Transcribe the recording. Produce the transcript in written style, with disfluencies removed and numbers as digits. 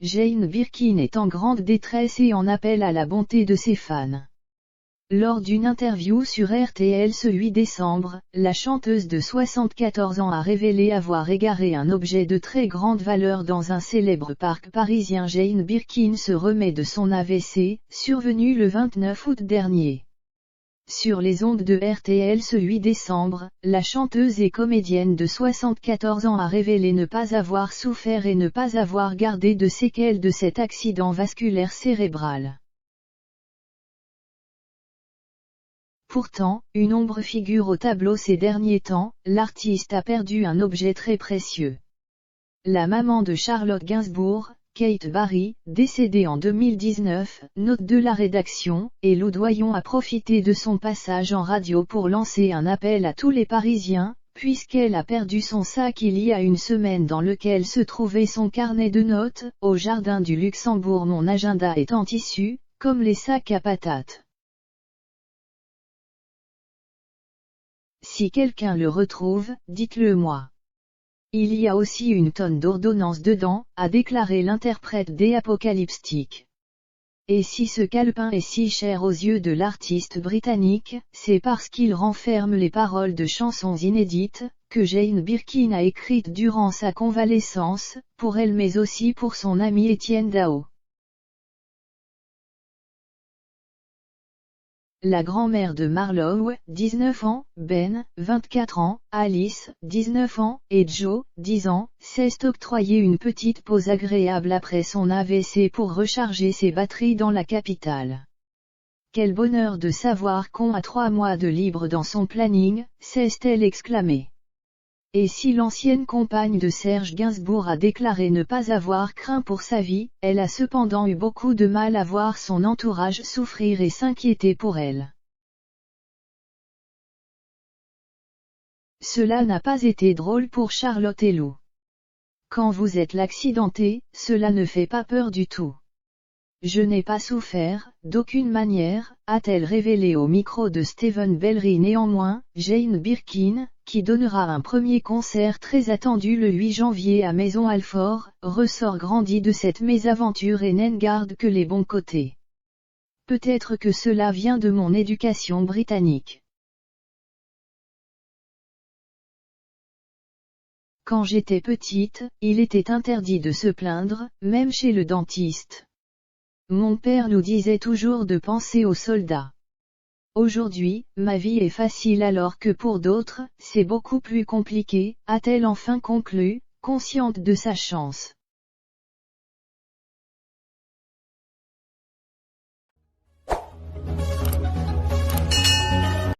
Jane Birkin est en grande détresse et en appelle à la bonté de ses fans. Lors d'une interview sur RTL ce 8 décembre, la chanteuse de 74 ans a révélé avoir égaré un objet de très grande valeur dans un célèbre parc parisien. Jane Birkin se remet de son AVC, survenu le 29 août dernier. Sur les ondes de RTL ce 8 décembre, la chanteuse et comédienne de 74 ans a révélé ne pas avoir souffert et ne pas avoir gardé de séquelles de cet accident vasculaire cérébral. Pourtant, une ombre figure au tableau ces derniers temps, l'artiste a perdu un objet très précieux. La maman de Charlotte Gainsbourg, Kate Barry, décédée en 2019, note de la rédaction, et Lou Doyon a profité de son passage en radio pour lancer un appel à tous les Parisiens, puisqu'elle a perdu son sac il y a une semaine dans lequel se trouvait son carnet de notes. Au jardin du Luxembourg, mon agenda est en tissu, comme les sacs à patates. Si quelqu'un le retrouve, dites-le moi. Il y a aussi une tonne d'ordonnances dedans, a déclaré l'interprète des Apocalyptiques. Et si ce calepin est si cher aux yeux de l'artiste britannique, c'est parce qu'il renferme les paroles de chansons inédites, que Jane Birkin a écrites durant sa convalescence, pour elle mais aussi pour son ami Étienne Dao. La grand-mère de Marlowe, 19 ans, Ben, 24 ans, Alice, 19 ans, et Joe, 10 ans, s'est octroyé une petite pause agréable après son AVC pour recharger ses batteries dans la capitale. Quel bonheur de savoir qu'on a 3 mois de libre dans son planning, s'est-elle exclamée. Et si l'ancienne compagne de Serge Gainsbourg a déclaré ne pas avoir craint pour sa vie, elle a cependant eu beaucoup de mal à voir son entourage souffrir et s'inquiéter pour elle. Cela n'a pas été drôle pour Charlotte et Lou. Quand vous êtes l'accidenté, cela ne fait pas peur du tout. Je n'ai pas souffert, d'aucune manière, a-t-elle révélé au micro de Stephen Bellery. Néanmoins, Jane Birkin, qui donnera un premier concert très attendu le 8 janvier à Maison Alfort, ressort grandi de cette mésaventure et n'en garde que les bons côtés. Peut-être que cela vient de mon éducation britannique. Quand j'étais petite, il était interdit de se plaindre, même chez le dentiste. Mon père nous disait toujours de penser aux soldats. Aujourd'hui, ma vie est facile alors que pour d'autres, c'est beaucoup plus compliqué, a-t-elle enfin conclu, consciente de sa chance.